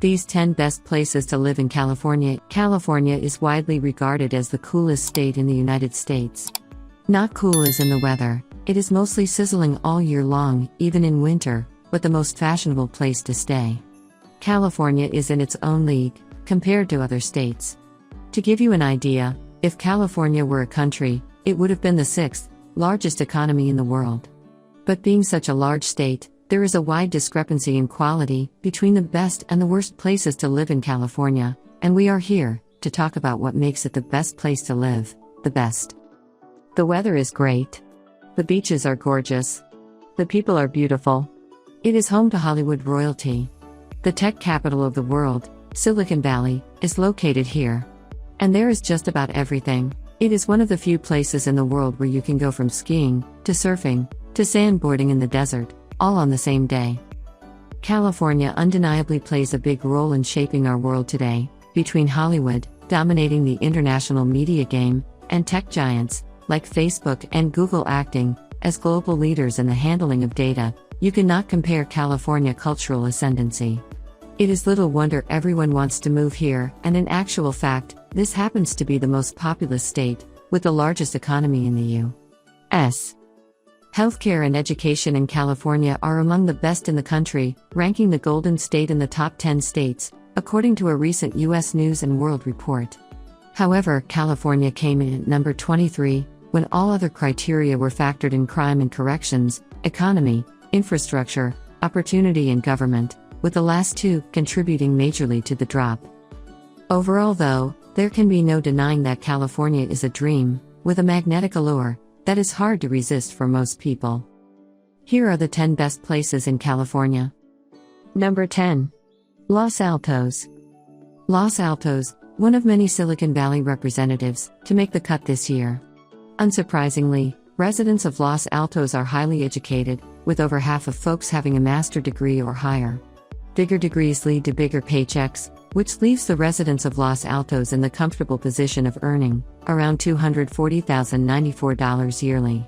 These 10 best places to live in California. California is widely regarded as the coolest state in the United States. Not cool as in the weather, it is mostly sizzling all year long, even in winter, but the most fashionable place to stay. California is in its own league, compared to other states. To give you an idea, if California were a country, it would have been the 6th largest economy in the world. But being such a large state, there is a wide discrepancy in quality between the best and the worst places to live in California, and we are here to talk about what makes it the best place to live, the best. The weather is great. The beaches are gorgeous. The people are beautiful. It is home to Hollywood royalty. The tech capital of the world, Silicon Valley, is located here. And there is just about everything. It is one of the few places in the world where you can go from skiing, to surfing, to sandboarding in the desert, all on the same day. California undeniably plays a big role in shaping our world today, between Hollywood, dominating the international media game, and tech giants, like Facebook and Google acting as global leaders in the handling of data. You cannot compare California cultural ascendancy. It is little wonder everyone wants to move here, and in actual fact, this happens to be the most populous state, with the largest economy in the U.S. Healthcare and education in California are among the best in the country, ranking the Golden State in the top 10 states, according to a recent U.S. News & World Report. However, California came in at number 23, when all other criteria were factored in: crime and corrections, economy, infrastructure, opportunity and government, with the last two contributing majorly to the drop. Overall though, there can be no denying that California is a dream, with a magnetic allure that is hard to resist for most people. Here are the 10 best places in California. Number 10. Los Altos. Los Altos, one of many Silicon Valley representatives to make the cut this year. Unsurprisingly, residents of Los Altos are highly educated, with over half of folks having a master's degree or higher. Bigger degrees lead to bigger paychecks, which leaves the residents of Los Altos in the comfortable position of earning around $240,094 yearly.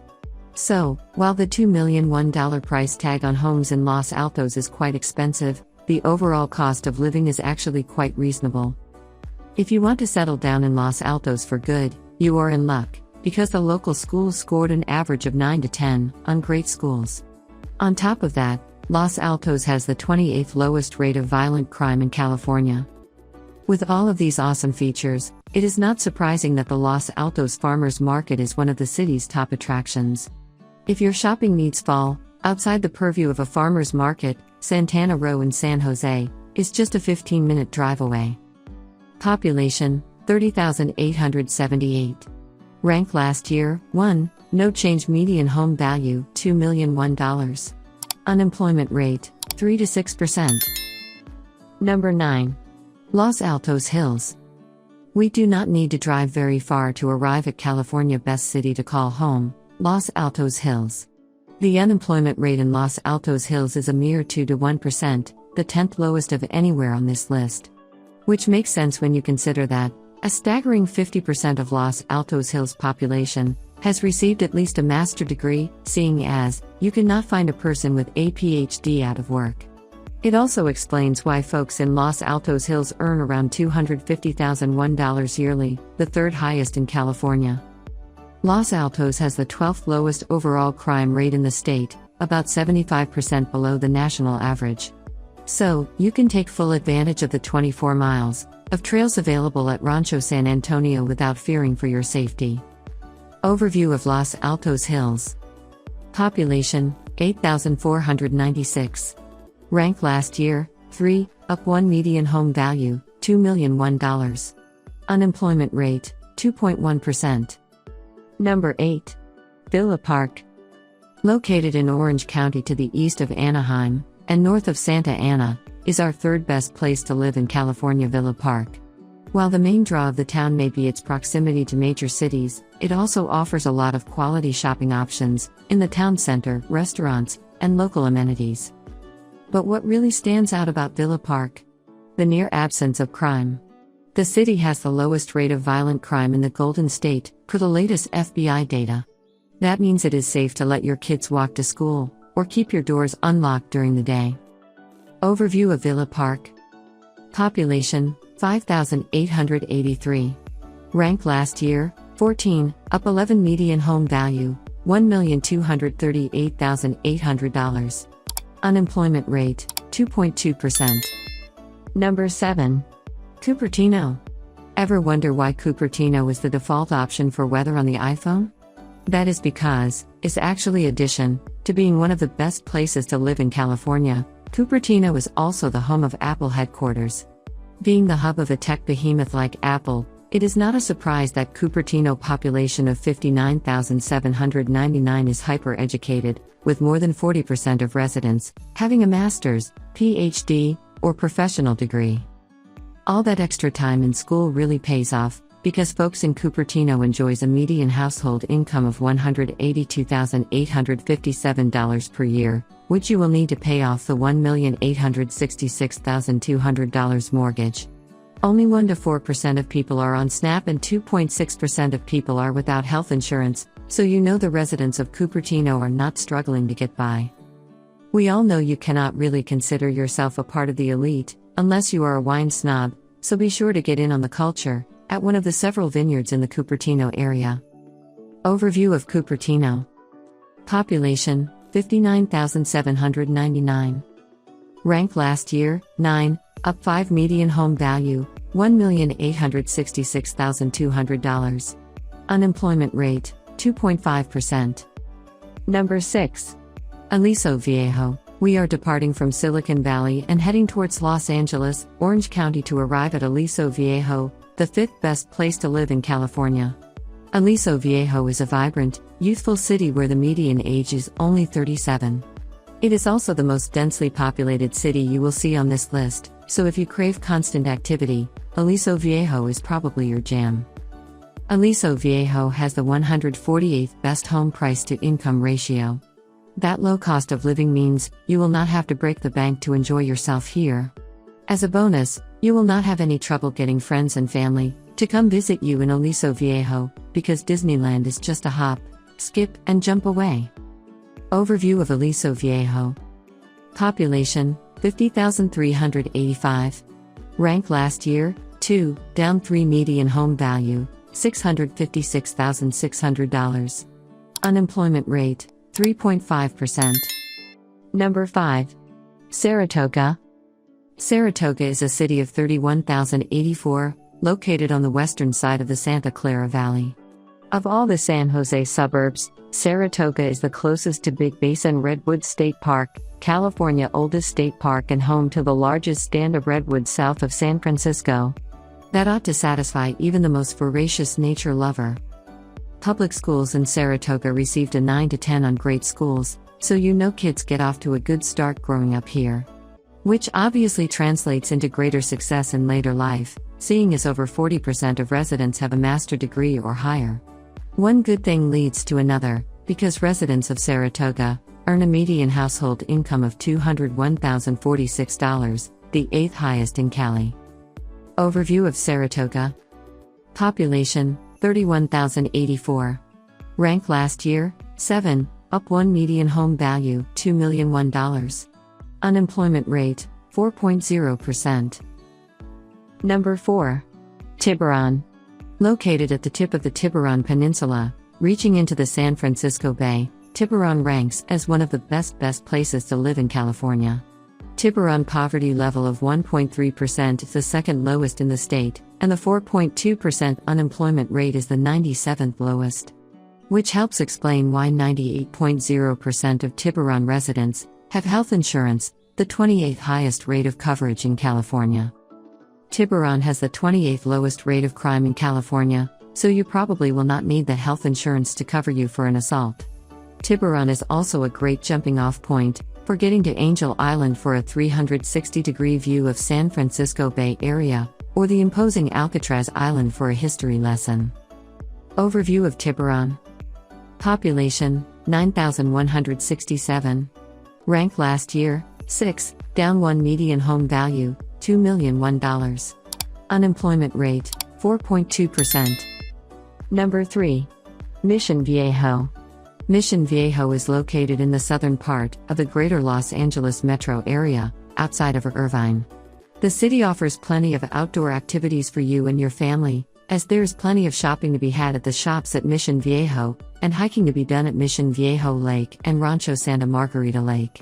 So, while the $2 million price tag on homes in Los Altos is quite expensive, the overall cost of living is actually quite reasonable. If you want to settle down in Los Altos for good, you are in luck, because the local schools scored an average of 9 to 10 on great schools. On top of that, Los Altos has the 28th lowest rate of violent crime in California. With all of these awesome features, it is not surprising that the Los Altos Farmers Market is one of the city's top attractions. If your shopping needs fall outside the purview of a farmer's market, Santana Row in San Jose is just a 15-minute drive away. Population, 30,878. Rank last year, 1, no change. Median home value, $2 million. Unemployment rate, 3 to 6%. Number 9. Los Altos Hills. We do not need to drive very far to arrive at California's best city to call home, Los Altos Hills. The unemployment rate in Los Altos Hills is a mere 2 to 1%, the 10th lowest of anywhere on this list. Which makes sense when you consider that a staggering 50% of Los Altos Hills' population has received at least a master's degree, seeing as you cannot find a person with a PhD out of work. It also explains why folks in Los Altos Hills earn around $250,001 yearly, the third highest in California. Los Altos has the 12th lowest overall crime rate in the state, about 75% below the national average. So, you can take full advantage of the 24 miles of trails available at Rancho San Antonio without fearing for your safety. Overview of Los Altos Hills. Population, 8,496. Rank last year, 3, up 1. Median home value, $2 million. Unemployment rate, 2.1%. Number 8. Villa Park. Located in Orange County to the east of Anaheim, and north of Santa Ana, is our third best place to live in California. Villa Park. While the main draw of the town may be its proximity to major cities, it also offers a lot of quality shopping options in the town center, restaurants, and local amenities. But what really stands out about Villa Park? The near absence of crime. The city has the lowest rate of violent crime in the Golden State, per the latest FBI data. That means it is safe to let your kids walk to school, or keep your doors unlocked during the day. Overview of Villa Park. Population 5,883. Rank last year 14, up 11. Median home value $1,238,800. Unemployment rate 2.2%. Number 7. Cupertino. Ever wonder why Cupertino is the default option for weather on the iPhone? That is because it's actually addition to being one of the best places to live in California. Cupertino is also the home of Apple headquarters. Being the hub of a tech behemoth like Apple, it is not a surprise that Cupertino population of 59,799 is hyper-educated, with more than 40% of residents having a master's, PhD, or professional degree. All that extra time in school really pays off, because folks in Cupertino enjoys a median household income of $182,857 per year, which you will need to pay off the $1,866,200 mortgage. Only 1 to 4% of people are on SNAP and 2.6% of people are without health insurance, so you know the residents of Cupertino are not struggling to get by. We all know you cannot really consider yourself a part of the elite, unless you are a wine snob, so be sure to get in on the culture at one of the several vineyards in the Cupertino area. Overview of Cupertino. Population 59,799. Rank last year 9, up 5. Median home value $1,866,200. Unemployment rate 2.5%. Number 6. Aliso Viejo. We are departing from Silicon Valley and heading towards Los Angeles, Orange County to arrive at Aliso Viejo, the 5th best place to live in California. Aliso Viejo is a vibrant, youthful city where the median age is only 37. It is also the most densely populated city you will see on this list, so if you crave constant activity, Aliso Viejo is probably your jam. Aliso Viejo has the 148th best home price to income ratio. That low cost of living means you will not have to break the bank to enjoy yourself here. As a bonus, you will not have any trouble getting friends and family to come visit you in Aliso Viejo, because Disneyland is just a hop, skip, and jump away. Overview of Aliso Viejo. Population 50,385. Rank last year 2, down 3. Median home value $656,600. Unemployment rate 3.5%. Number 5. Saratoga. Saratoga is a city of 31,084, located on the western side of the Santa Clara Valley. Of all the San Jose suburbs, Saratoga is the closest to Big Basin Redwood State Park, California's oldest state park and home to the largest stand of redwoods south of San Francisco. That ought to satisfy even the most voracious nature lover. Public schools in Saratoga received a 9 to 10 on great schools, so you know kids get off to a good start growing up here. Which obviously translates into greater success in later life, seeing as over 40% of residents have a master's degree or higher. One good thing leads to another, because residents of Saratoga earn a median household income of $201,046, the 8th highest in Cali. Overview of Saratoga. Population 31,084. Rank last year 7, up 1. Median home value $2,001,001. Unemployment rate 4.0%. Number 4. Tiburon. Located at the tip of the Tiburon Peninsula, reaching into the San Francisco Bay, Tiburon ranks as one of the best places to live in California. Tiburon poverty level of 1.3% is the second lowest in the state, and the 4.2% unemployment rate is the 97th lowest. Which helps explain why 98.0% of Tiburon residents have health insurance, the 28th highest rate of coverage in California. Tiburon has the 28th lowest rate of crime in California, so you probably will not need the health insurance to cover you for an assault. Tiburon is also a great jumping-off point for getting to Angel Island for a 360-degree view of San Francisco Bay Area, or the imposing Alcatraz Island for a history lesson. Overview of Tiburon. Population 9,167. Rank last year 6, down 1. Median home value $2,001,001. Unemployment rate 4.2%. Number 3. Mission Viejo. Mission Viejo is located in the southern part of the greater Los Angeles metro area, outside of Irvine. The city offers plenty of outdoor activities for you and your family, as there is plenty of shopping to be had at the shops at Mission Viejo, and hiking to be done at Mission Viejo Lake and Rancho Santa Margarita Lake.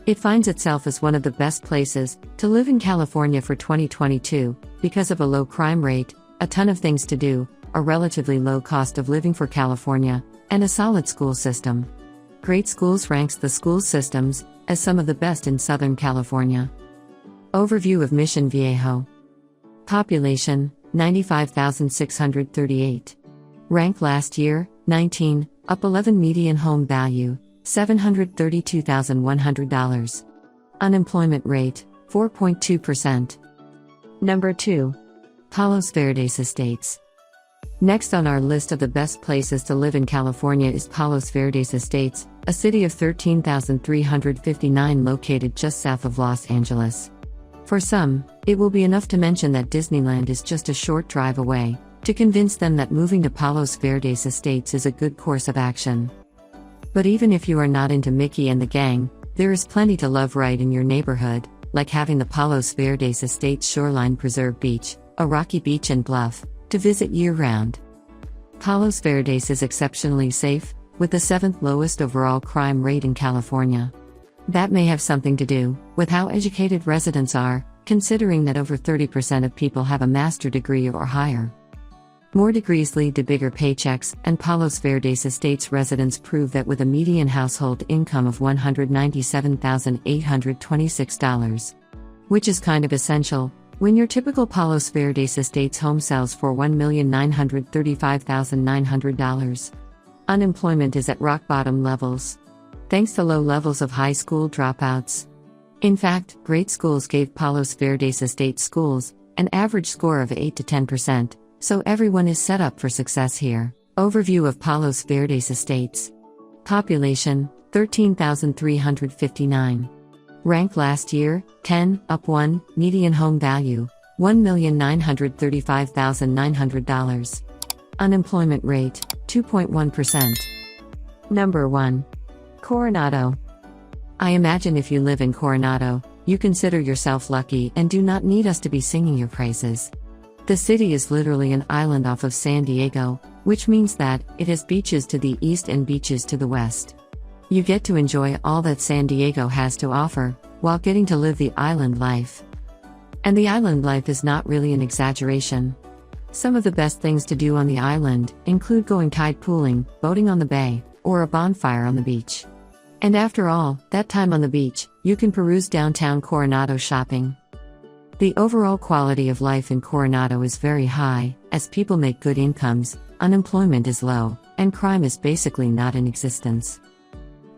It finds itself as one of the best places to live in California for 2022, because of a low crime rate, a ton of things to do, a relatively low cost of living for California, and a solid school system. Great Schools ranks the school systems as some of the best in Southern California. Overview of Mission Viejo. Population, 95,638. Rank last year, 19, up 11. Median home value, $732,100. Unemployment rate, 4.2%. Number 2. Palos Verdes Estates. Next on our list of the best places to live in California is Palos Verdes Estates, a city of 13,359 located just south of Los Angeles. For some, it will be enough to mention that Disneyland is just a short drive away, to convince them that moving to Palos Verdes Estates is a good course of action. But even if you are not into Mickey and the gang, there is plenty to love right in your neighborhood, like having the Palos Verdes Estates Shoreline Preserve Beach, a rocky beach and bluff, to visit year-round. Palos Verdes is exceptionally safe, with the 7th lowest overall crime rate in California. That may have something to do with how educated residents are, considering that over 30% of people have a master's degree or higher. More degrees lead to bigger paychecks, and Palos Verdes Estates residents prove that with a median household income of $197,826, which is kind of essential, when your typical Palos Verdes Estates home sells for $1,935,900. Unemployment is at rock-bottom levels, thanks to low levels of high school dropouts. In fact, Great Schools gave Palos Verdes Estates schools an average score of 8 to 10%, so everyone is set up for success here. Overview of Palos Verdes Estates. Population, 13,359. Rank last year, 10, up 1, median home value, $1,935,900. Unemployment rate, 2.1%. Number 1. Coronado. I imagine if you live in Coronado, you consider yourself lucky and do not need us to be singing your praises. The city is literally an island off of San Diego, which means that it has beaches to the east and beaches to the west. You get to enjoy all that San Diego has to offer, while getting to live the island life. And the island life is not really an exaggeration. Some of the best things to do on the island include going tide pooling, boating on the bay, or a bonfire on the beach. And after all that time on the beach, you can peruse downtown Coronado shopping. The overall quality of life in Coronado is very high, as people make good incomes, unemployment is low, and crime is basically not in existence.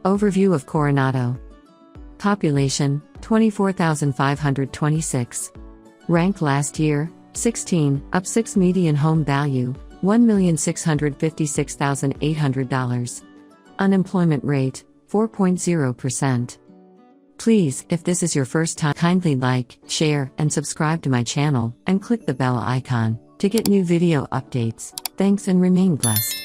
Overview of Coronado. Population, 24,526. Rank last year, 16, up 6. Median home value, $1,656,800. Unemployment rate, 4.0%. Please, if this is your first time, kindly like, share, and subscribe to my channel, and click the bell icon to get new video updates. Thanks and remain blessed.